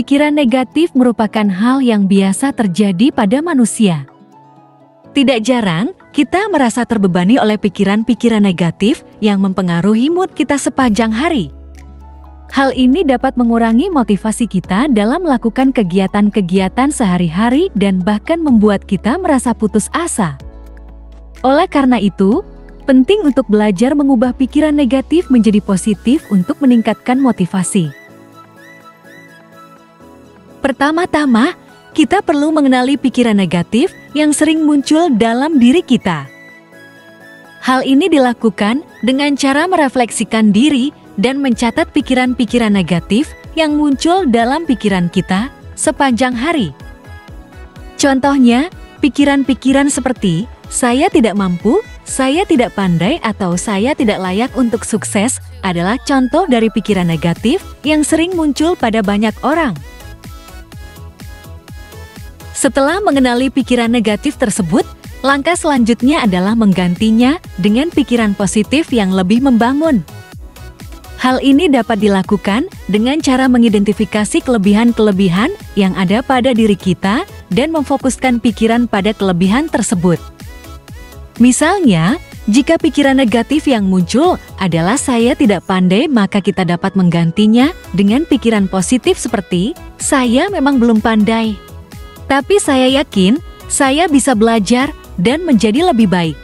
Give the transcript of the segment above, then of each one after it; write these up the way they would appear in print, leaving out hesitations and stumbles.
Pikiran negatif merupakan hal yang biasa terjadi pada manusia. Tidak jarang, kita merasa terbebani oleh pikiran-pikiran negatif yang mempengaruhi mood kita sepanjang hari. Hal ini dapat mengurangi motivasi kita dalam melakukan kegiatan-kegiatan sehari-hari dan bahkan membuat kita merasa putus asa. Oleh karena itu, penting untuk belajar mengubah pikiran negatif menjadi positif untuk meningkatkan motivasi. Pertama-tama, kita perlu mengenali pikiran negatif yang sering muncul dalam diri kita. Hal ini dilakukan dengan cara merefleksikan diri dan mencatat pikiran-pikiran negatif yang muncul dalam pikiran kita sepanjang hari. Contohnya, pikiran-pikiran seperti "saya tidak mampu", "saya tidak pandai", atau "saya tidak layak untuk sukses" adalah contoh dari pikiran negatif yang sering muncul pada banyak orang. Setelah mengenali pikiran negatif tersebut, langkah selanjutnya adalah menggantinya dengan pikiran positif yang lebih membangun. Hal ini dapat dilakukan dengan cara mengidentifikasi kelebihan-kelebihan yang ada pada diri kita dan memfokuskan pikiran pada kelebihan tersebut. Misalnya, jika pikiran negatif yang muncul adalah "saya tidak pandai", maka kita dapat menggantinya dengan pikiran positif seperti "saya memang belum pandai, tapi saya yakin saya bisa belajar dan menjadi lebih baik".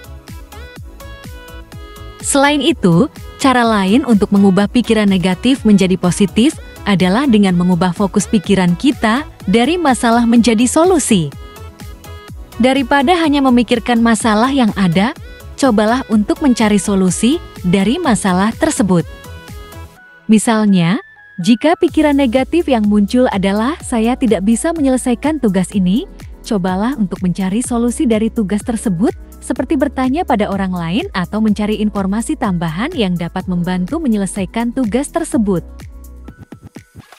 Selain itu, cara lain untuk mengubah pikiran negatif menjadi positif adalah dengan mengubah fokus pikiran kita dari masalah menjadi solusi. Daripada hanya memikirkan masalah yang ada, cobalah untuk mencari solusi dari masalah tersebut. Misalnya, jika pikiran negatif yang muncul adalah "saya tidak bisa menyelesaikan tugas ini", cobalah untuk mencari solusi dari tugas tersebut, seperti bertanya pada orang lain atau mencari informasi tambahan yang dapat membantu menyelesaikan tugas tersebut.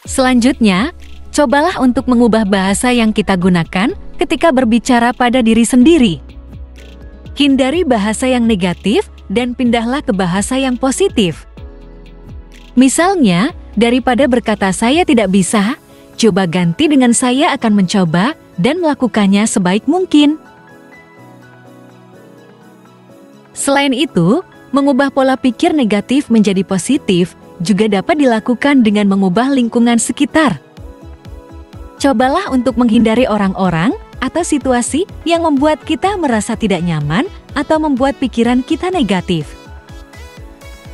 Selanjutnya, cobalah untuk mengubah bahasa yang kita gunakan ketika berbicara pada diri sendiri. Hindari bahasa yang negatif dan pindahlah ke bahasa yang positif. Misalnya, daripada berkata "saya tidak bisa", coba ganti dengan "saya akan mencoba dan melakukannya sebaik mungkin". Selain itu, mengubah pola pikir negatif menjadi positif juga dapat dilakukan dengan mengubah lingkungan sekitar. Cobalah untuk menghindari orang-orang atau situasi yang membuat kita merasa tidak nyaman atau membuat pikiran kita negatif.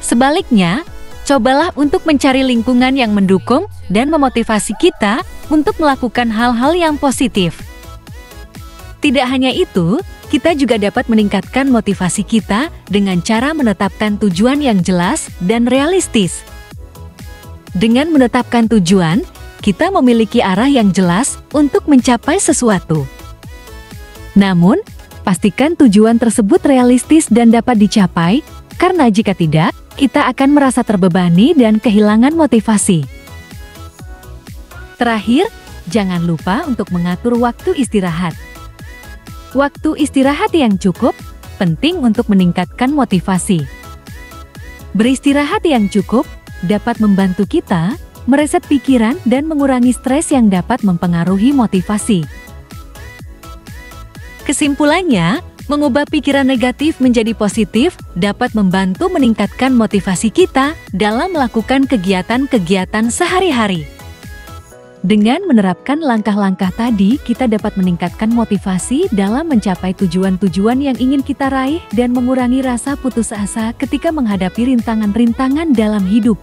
Sebaliknya, cobalah untuk mencari lingkungan yang mendukung dan memotivasi kita untuk melakukan hal-hal yang positif. Tidak hanya itu, kita juga dapat meningkatkan motivasi kita dengan cara menetapkan tujuan yang jelas dan realistis. Dengan menetapkan tujuan, kita memiliki arah yang jelas untuk mencapai sesuatu. Namun, pastikan tujuan tersebut realistis dan dapat dicapai, karena jika tidak, kita akan merasa terbebani dan kehilangan motivasi. Terakhir, jangan lupa untuk mengatur waktu istirahat. Waktu istirahat yang cukup penting untuk meningkatkan motivasi. Beristirahat yang cukup dapat membantu kita mereset pikiran dan mengurangi stres yang dapat mempengaruhi motivasi. Kesimpulannya, mengubah pikiran negatif menjadi positif dapat membantu meningkatkan motivasi kita dalam melakukan kegiatan-kegiatan sehari-hari. Dengan menerapkan langkah-langkah tadi, kita dapat meningkatkan motivasi dalam mencapai tujuan-tujuan yang ingin kita raih dan mengurangi rasa putus asa ketika menghadapi rintangan-rintangan dalam hidup.